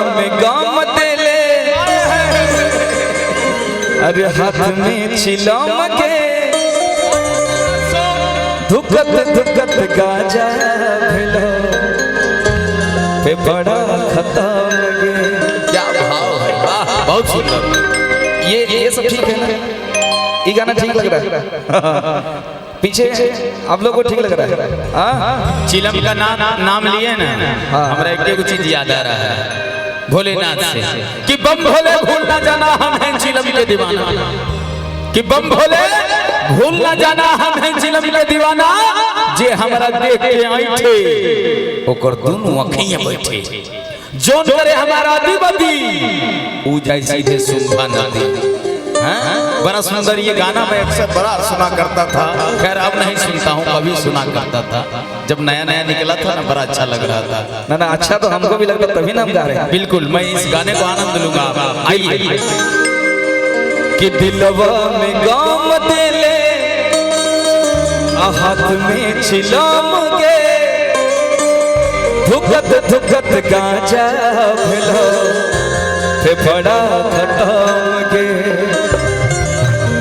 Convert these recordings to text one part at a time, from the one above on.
में गाम देले अरे हाथ में चिलम के धुकत धुकत गाजा भेलो पे बड़ा खत्म गे। क्या भाव है, बहुत सुंदर। ये सब ठीक है ना? ये गाना ठीक लग रहा है? पीछे आप लोग को ठीक लग रहा है? हाँ चिलम का नाम लिए ना, हमारा एक कुछ चीज याद आ रहा है भोलेनाथ से कि बम भोले भूल ना जाना हम हैं चिलम के दीवाना, कि बम भोले भूल ना जाना हम हैं चिलम के दीवाना, जे हमारा देख के आईठे ओकर दोनों अखियां बैठे, जोन करे हमारा अधिपति ऊ जाय सीधे सुंभा नदी। बड़ा सुंदर ये गाना मैं अक्सर बड़ा सुना करता था, खैर अब नहीं सुनता हूँ, कभी सुना करता था जब नया नया निकला था ना, बड़ा अच्छा लग रहा था। ना ना अच्छा तो हमको भी लगता, तभी ना हम गा रहे हैं। बिल्कुल मैं इस गाने को आनंद लूंगा। आइए कि दिलवा में गाम देले हाथ में चिलम के धुकत धुकत गाजा भेलो पे बड़ा खत्म के,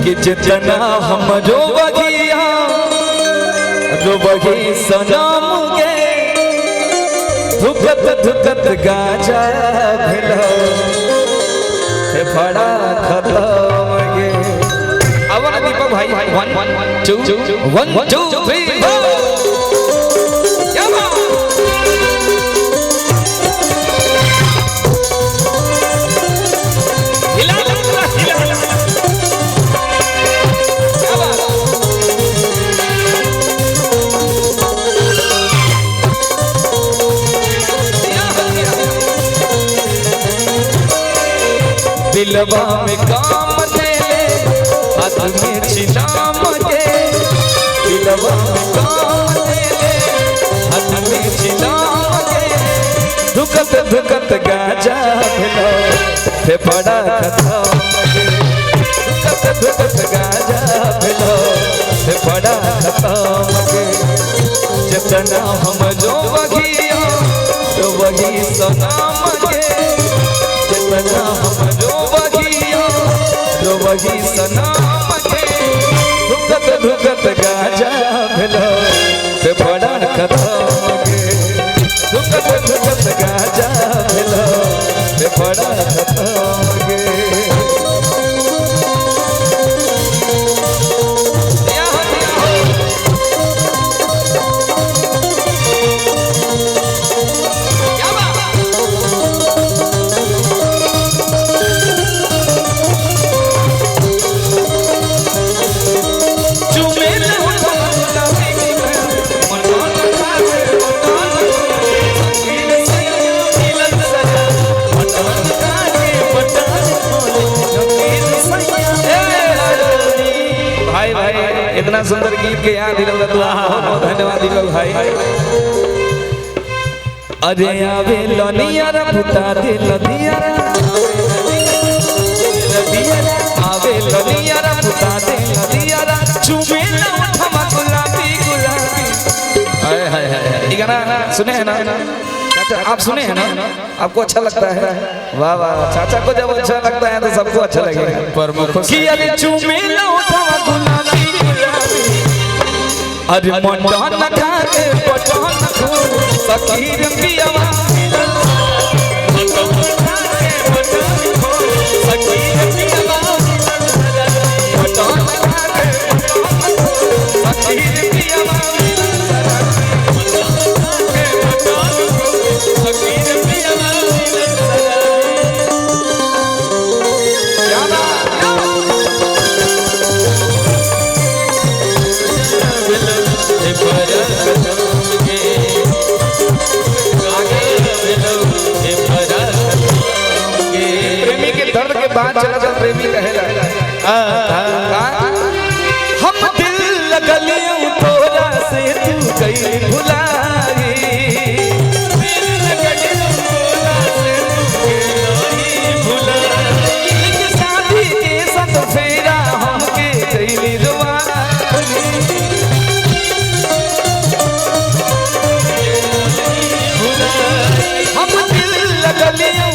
कि जितना हम रोबगिया रोबगी सनम के धुकत धुकत गाजा भेलो पे बड़ा खत्म गे। अब ना दीपक भाई 1 2 3 क्या बात। दिलवा में काम देले हाथ में चिलम के, दिलवा में काम देले हाथ में चिलम के धुकत धुकत गाजा भेलो पे बड़ा खत्म गे। धुकत धुकत गाजा भेलो पे बड़ा खत्म गे। जितना हम जो बगिया तो वही सनाम के, जितना हम जो वही सनाम के धुकत धुकत गाजा भेलो पे बड़ा खत्म गे। धुकत धुकत गाजा भेलो पे बड़ा खत्म गे। इतना सुंदर गीत के यहाँ दिल बहुत धन्यवाद दीपक भाई। अरे आवे लनियारा पुता दे लनियारा आवे लनियारा पुता दे लनियारा चुमे ना उठमा गुलाबी गुलाबी। हाय हाय हाय ये गाना सुने हैं ना चाचा? आप सुने हैं ना? आपको अच्छा लगता है? वाह वाह, चाचा को जब अच्छा लगता है तो सबको अच्छा लगेगा। कि अरे चुमे ना उठमा गुलाबी अरे मटन खा के पटन खूब सकीर पियावा मटन खा के पटन खूब सकीर पियावा मटन खा के पटन खूब सकीर पियावा मटन खा के पटन खूब सकीर पियावा। प्रेमी के दर्द के बाद चला जब प्रेमी कहेला हम दिल लगलियों तोरा से तू गई भुलाई, दिल लगलियों तोरा से तू गई भुलाई, शादी के संग फेरा हमके गई रुवाई, हम दिल लगलियों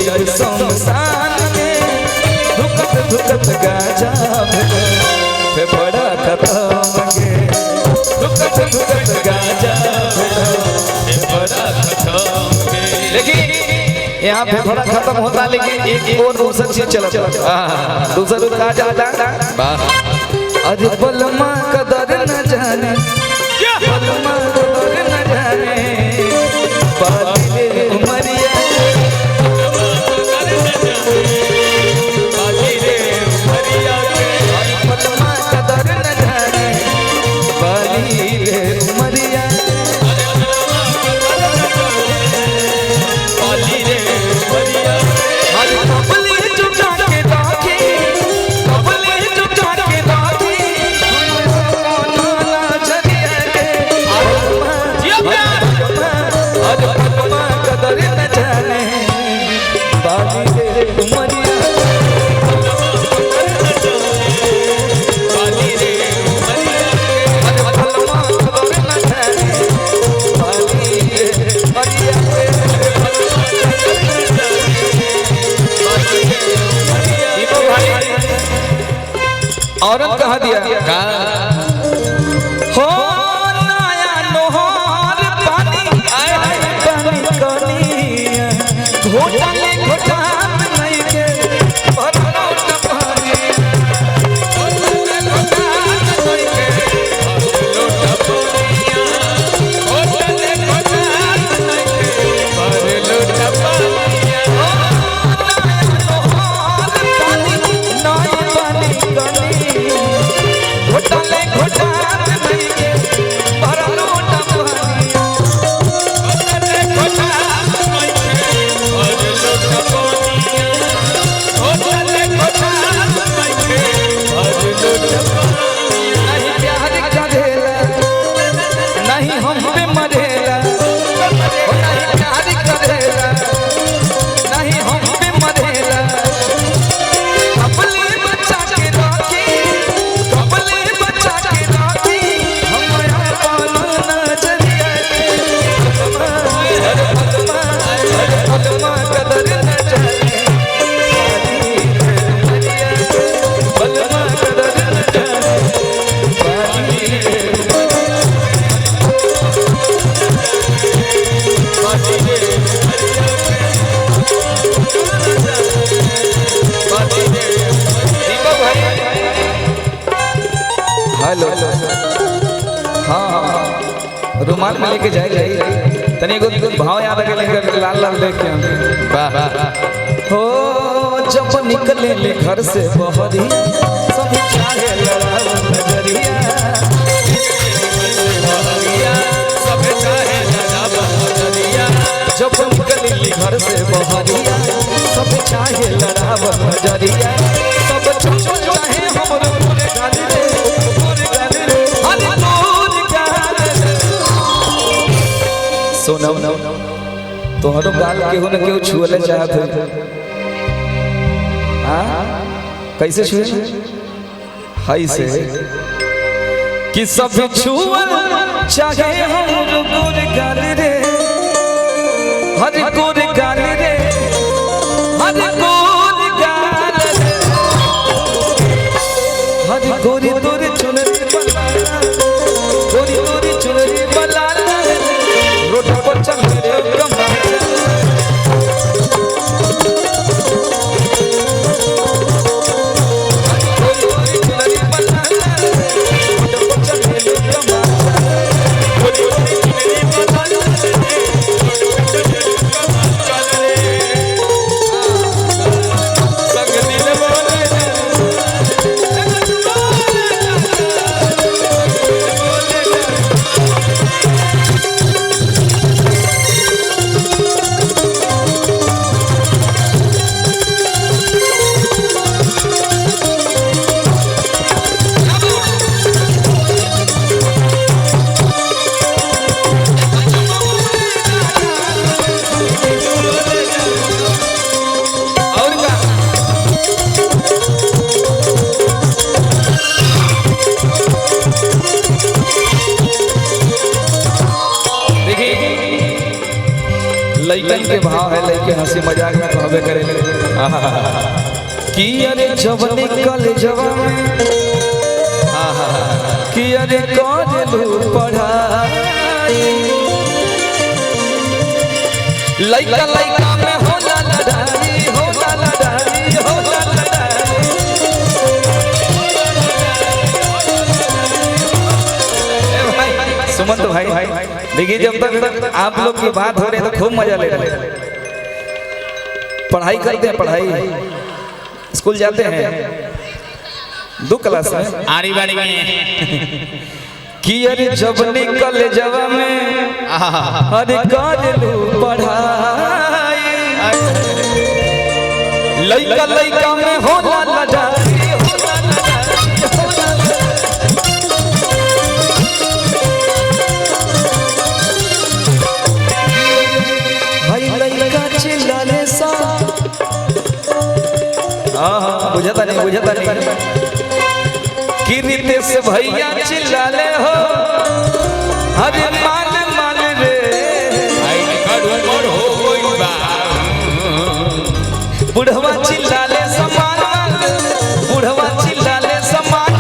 जाई शमशान में धुकत धुकत गाजा फेफड़ा खत्म गे धुकत धुकत गाजा फेफड़ा खत्म गे। लेकिन यहाँ फेफड़ा खत्म होता लेकिन एक और दूसरा चीज चलता दूसरा कहा जाता अरे बलमा कदर न जाने बलमा कदर न जाने बाली उमरिया बलमा कदर न जाने बाली रे उमरिया औरत कहा दिया हो नया नोहर पानी पानी कनिया घोटाले घोटात नहीं के भरलो टपानी घोटाले घोटात नहीं के भरलो टपानिया घोटाले घोटात नहीं के भरलो टपानिया घोटाले घोटात नहीं के भरलो टपानिया घोटाले घोटात नहीं के भरलो टपानिया घोटाले घोटात नहीं के भरलो टपानिया। नहीं प्यार करेला नहीं हम पे मरेला नहीं प्यार करेला नहीं हम पे मरेला अपने बच्चा के राखी हेलो हाँ रुमाल में लेके जाए तनी को भाव याद आ गया लाल लाल लेके वाह हो जब निकले ले घर से बहरी सभी चाहे लड़ाओ नजरिया सब चाहे लड़ाओ नजरिया जब निकले ले घर से बहरिया सब चाहे लड़ाओ नजरिया सब चाहे हमरो गाली रे सोना तोहरो गाल केहू न केहू छुअले चाहत है हां कैसे छुए हाय से कि सब छुअल चाहे हमरो गोर गाल रे हर गोर गाल रे हर गोर गाल रे हर गोरी तोरे चुनरी बलाला गोरी तोरी चुनरी बलाला रोड पर चल कमा संग दिल बोले लइकन के भाव है, लइके हंसी मजाक में कहबे करे कि अरे जब निकल जवा में कि अरे कौन पढ़ाई लइका लइका में होला लड़ाई, होला लड़ाई, होला लड़ाई। सुमन तो भाई देखिए, जब तक आप लोग की बात हो रही है तो खूब मजा ले रहे हैं। पढ़ाई करते हैं, पढ़ाई स्कूल जाते हैं 2 क्लास में आरी बारी में कि अरे जब निकल जवा में अरे कर लू पढ़ाई लइका लइका में होला लड़ाई, होला लड़ाई, होला भाई लइका चिल्लाले सा बुझता नहीं कि रितेश भैया चिल्लाले हो अरे माल माल रे बुढ़वा चिल्लाले समान, बुढ़वा चिल्लाले समान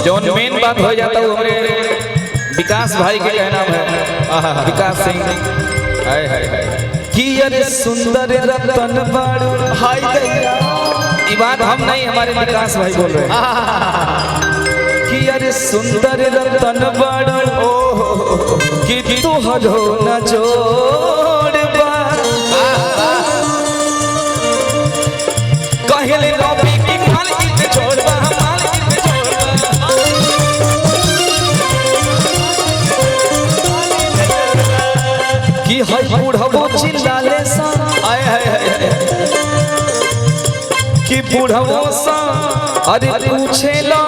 जौन मेन बात हो जाता है हमारे विकास भाई के कहना है, विकास सिंह कि अरे सुंदर रतन बाड़ू हाय दैया, ये बात हम नहीं हमारे विकास भाई बोल रहे हैं कि अरे सुंदर रतन बाड़ू कि तू हजो न जोड़ कहले रवि की मालकिन छोड़बा मालकिन कि हई बुढ़बो चिल्लाले सा आय हाय कि बुढ़बो सा अरे पूछेला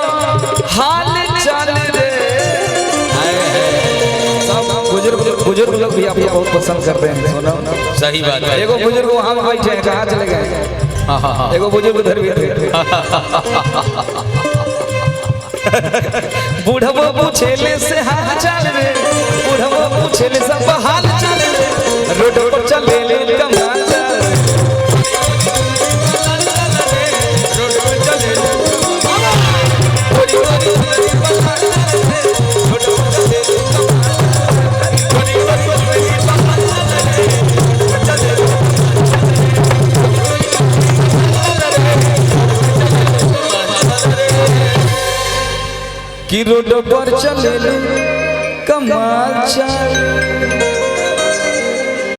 हाल चाल रे। सब बुजुर्ग लोग भी आपको बहुत पसंद करते हैं, सुनो सही बात है। एगो बुजुर्ग वहां बैठे हैं, कहाँ चले गए? एगो बुजुर्ग उधर भी बुढ़बो पूछेले से हाल चाल रे, बुढ़बो पूछेले सब हाल चाल रे, रोड पर चले ले कमाल चाल रे, रोड पर चले ले गोरी गोरी गोरी बहाल रे, रोड पर चले ले कमाल गोरी गोरी गोरी बहाल रे, रोड पर चले ले कि रोड पर चले ले कमाल चाल।